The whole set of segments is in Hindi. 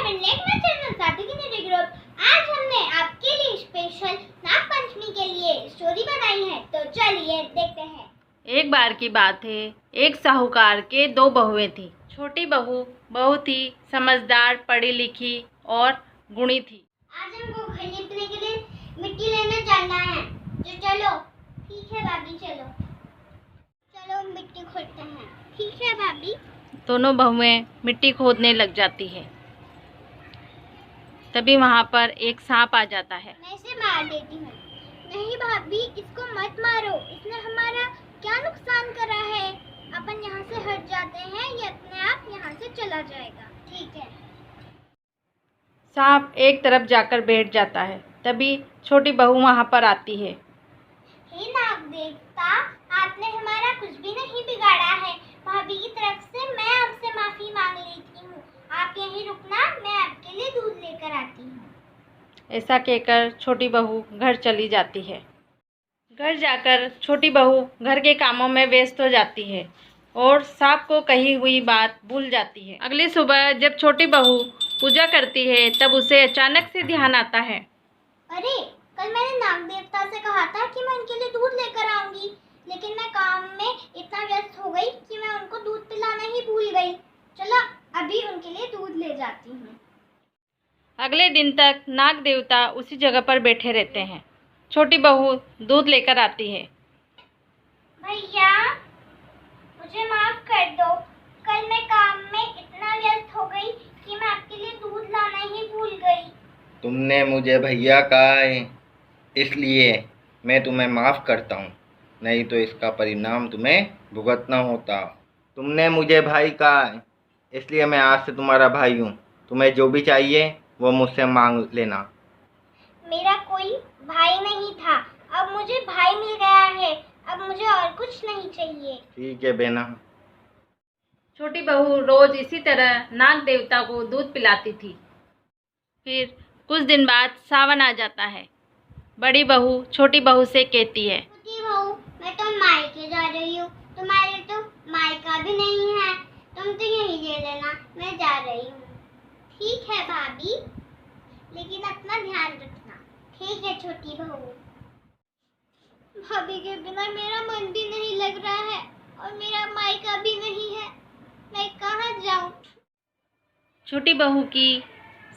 आज हमने आपके लिए स्पेशल नाग पंचमी के लिए स्टोरी बनाई है, तो चलिए देखते हैं। एक बार की बात है, एक साहूकार के दो बहुएं थी। छोटी बहू बहुत ही समझदार, पढ़ी लिखी और गुणी थी। आज हमको घर लिपने के लिए मिट्टी लेने जाना है, तो चलो। ठीक है भाभी, चलो चलो मिट्टी खोदते हैं। ठीक है भाभी। दोनों बहुएं मिट्टी खोदने लग जाती है। तभी वहाँ पर एक सांप आ जाता है। मैं इसे मार देती हूँ। नहीं भाभी, इसको मत मारो, इसने हमारा क्या नुकसान करा है। अपन यहाँ से हट जाते हैं, ये अपने आप यहाँ से चला जाएगा। ठीक है। सांप एक तरफ जाकर बैठ जाता है। तभी छोटी बहू वहाँ पर आती है। हे नाग देवता, आपने हमारा कुछ भी नहीं बिगाड़ा है। भाभी की तरफ से मैं आपसे माफी मांग लेती हूँ। आप यहीं रुकना, मैं आपके लिए दूध लेकर आती हूँ। ऐसा कहकर छोटी बहू घर चली जाती है। घर जाकर छोटी बहू घर के कामों में व्यस्त हो जाती है और सांप को कही हुई बात भूल जाती है। अगली सुबह जब छोटी बहू पूजा करती है, तब उसे अचानक से ध्यान आता है। अरे, कल मैंने नाग देवता से कहा था कि मैं उनके लिए दूध लेकर आऊंगी, लेकिन मैं काम में इतना व्यस्त हो गई कि मैं उनको दूध पिलाना ही भूल गई। चलो अभी उनके लिए दूध ले जाती हूँ। अगले दिन तक नाग देवता उसी जगह पर बैठे रहते हैं। छोटी बहू दूध लेकर आती है। भैया, मुझे माफ कर दो। कल मैं काम में इतना व्यस्त हो गई कि मैं आपके लिए दूध लाना ही भूल गई। तुमने मुझे भैया कहा है, इसलिए मैं तुम्हें माफ़ करता हूँ, नहीं तो इसका परिणाम तुम्हें भुगतना होता। तुमने मुझे भाई कहा है, इसलिए मैं आज से तुम्हारा भाई हूँ। तुम्हें जो भी चाहिए वो मुझसे मांग लेना। मेरा कोई भाई नहीं था, अब मुझे भाई मिल गया है। अब मुझे और कुछ नहीं चाहिए। ठीक है बेना। छोटी बहू रोज इसी तरह नाग देवता को दूध पिलाती थी। फिर कुछ दिन बाद सावन आ जाता है। बड़ी बहू छोटी बहू से कहती है, छोटी बहू, मैं तो मायके जा रही हूँ। तुम्हारे तो मायका भी नहीं है, तुम तो यही ले लेना, मैं जा रही हूँ। ठीक है भाभी, लेकिन अपना ध्यान रखना। ठीक है छोटी बहू। भाभी के बिना मेरा मन भी नहीं लग रहा है और मेरा मायका भी नहीं है। मैं कहाँ जाऊँ? छोटी बहू की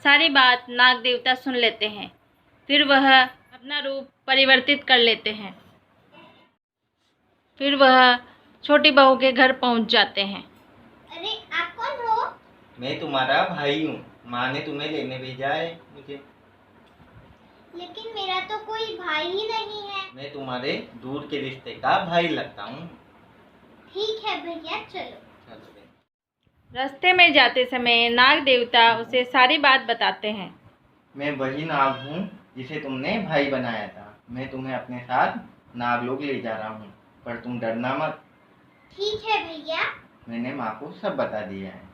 सारी बात नाग देवता सुन लेते हैं। फिर वह अपना रूप परिवर्तित कर लेते हैं। फिर वह छोटी बहू के घर पहुंच जाते हैं। अरे, आप कौन हो? मैं तुम्हारा भाई हूँ। माँ ने तुम्हें लेने भेजा है मुझे। लेकिन मेरा तो कोई भाई ही नहीं है। मैं तुम्हारे दूर के रिश्ते का भाई लगता हूँ। ठीक है भैया, चलो। रास्ते में जाते समय नाग देवता उसे सारी बात बताते हैं। मैं वही नाग हूँ जिसे तुमने भाई बनाया था। मैं तुम्हें अपने साथ नागलोक ले जा रहा हूँ, पर तुम डरना मत। ठीक है भैया। मैंने माँ को सब बता दिया है।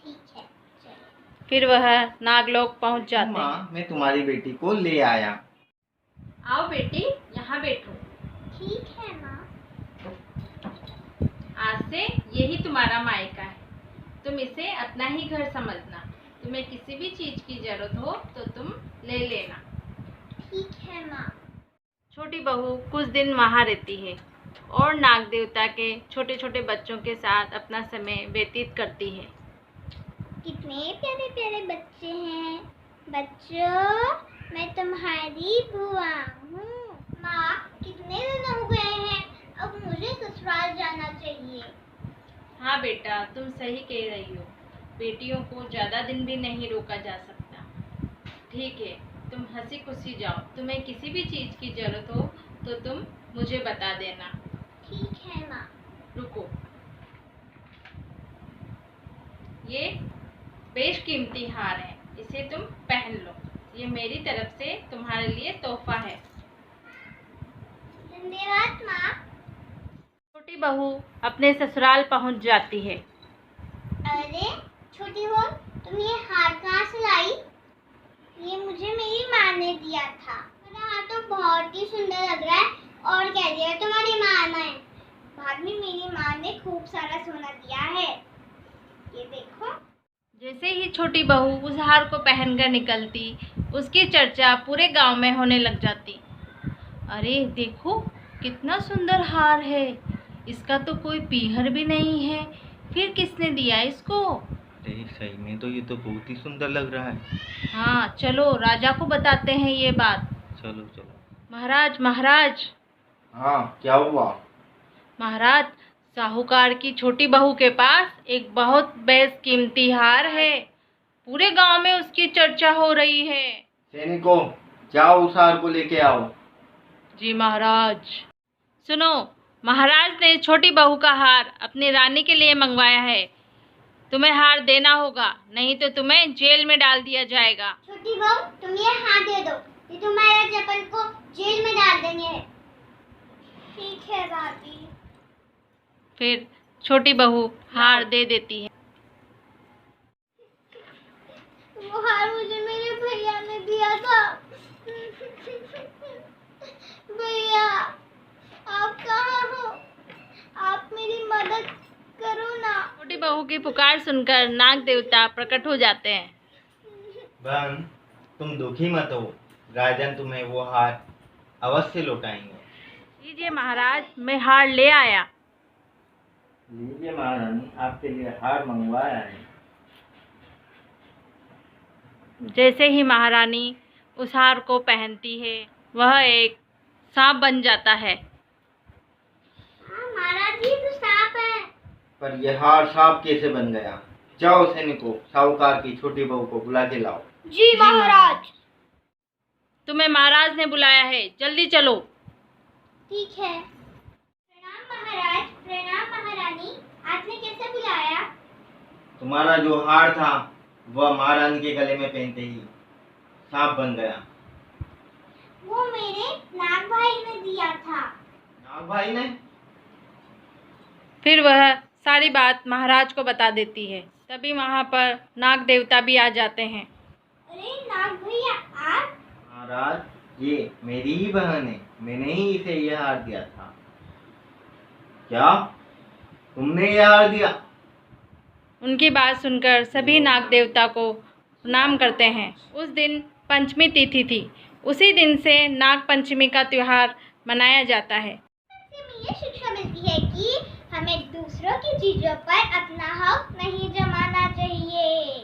ठीक है, चलो। फिर वह नागलोक पहुंच जाते हैं। माँ, मैं तुम्हारी बेटी को ले आया। आओ बेटी, यहाँ बैठो। ठीक है माँ। आज से यही तुम्हारा मायका है। तुम इसे अपना ही घर समझना। तुम्हें किसी भी चीज की जरूरत हो तो तुम ले लेना। ठीक है माँ। छोटी बहू कुछ दिन वहाँ रहती है और नाग देवता के छोटे छोटे बच्चों के साथ अपना समय व्यतीत करती है। कितने प्यारे प्यारे बच्चे हैं। बच्चों, मैं तुम्हारी बुआ हूँ। माँ, कितने दिन हो गए हैं, अब मुझे ससुराल जाना चाहिए। हाँ बेटा, तुम सही कह रही हो। बेटियों को ज़्यादा दिन भी नहीं रोका जा सकता। ठीक है, तुम हंसी खुशी जाओ। तुम्हें किसी भी चीज़ की ज़रूरत हो तो तुम मुझे बता देना। ठीक है माँ। रुको, ये बेशकीमती हार है, इसे तुम पहन लो। ये मेरी तरफ से तुम्हारे लिए तोहफा है। धन्यवाद माँ। छोटी बहू अपने ससुराल पहुंच जाती है। अरे छोटी बहू, तुम ये हार कहाँ से लाई? ये मुझे मेरी माँ ने दिया था। मेरा हार तो बहुत ही सुंदर लग रहा है, और कह दिया तुम्हारी माँ ने। भाभी, मेरी माँ ने खूब सारा सोना दिया है। ये देखो। जैसे ही छोटी बहू उस हार को पहनकर निकलती, उसकी चर्चा पूरे गांव में होने लग जाती। अरे देखो, कितना सुंदर हार है, इसका तो कोई पीहर भी नहीं है, फिर किसने दिया इसको? अरे सही में तो ये तो बहुत ही सुंदर लग रहा है। हाँ, चलो राजा को बताते हैं ये बात। चलो चलो। महाराज महाराज हाँ, क्या हुआ? महाराज, साहूकार की छोटी बहू के पास एक बहुत बेशकीमती हार है, पूरे गांव में उसकी चर्चा हो रही है। सैनिकों, जाओ उस हार को लेके आओ। जी महाराज। सुनो, महाराज ने छोटी बहू का हार अपनी रानी के लिए मंगवाया है। तुम्हें हार देना होगा, नहीं तो तुम्हें जेल में डाल दिया जाएगा। छोटी बहू, तुम ये हाथ दे दो, ये तुम्हारे चप्पल को जेल में डाल देंगे। ठीक है भाभी। फिर छोटी बहू हार दे देती है। वो हार मुझे मेरे भैया ने दिया था। भैया, आप कहाँ हो? आप मेरी मदद करो ना। छोटी बहू की पुकार सुनकर नाग देवता प्रकट हो जाते हैं। बहन, तुम दुखी मत हो, राजन तुम्हें वो हार अवश्य लौटाएंगे। लीजिए महाराज, मैं हार ले आया। लीजिए महारानी, आपके लिए हार मंगवाया है। जैसे ही महारानी उस हार को पहनती है, वह एक सांप बन जाता है। हाँ महाराज जी, तो सांप है। पर यह हार सांप कैसे बन गया? जाओ सैनिकों, साहूकार की छोटी बहू को बुला के लाओ। जी महाराज। तुम्हें महाराज ने बुलाया है, जल्दी चलो। ठीक है। प्रणाम महाराज, प्रणाम महारानी, आपने कैसे बुलाया? तुम्हारा जो हार था वह महारानी के गले में पहनते ही सांप बन गया। वो मेरे नाग भाई ने दिया था। नाग भाई ने? फिर वह सारी बात महाराज को बता देती है। तभी वहाँ पर नाग देवता भी आ जाते हैं। अरे नाग भैया, आप? महाराज, ये मेरी ही बहन है, मैंने ही इसे यह हार दिया था। क्या तुमने यह हार दिया? उनकी बात सुनकर सभी नाग देवता को प्रणाम करते हैं। उस दिन पंचमी तिथि थी। उसी दिन से नाग पंचमी का त्योहार मनाया जाता है। इससे हमें ये शिक्षा मिलती है कि हमें दूसरों की चीजों पर अपना हक नहीं जमाना चाहिए।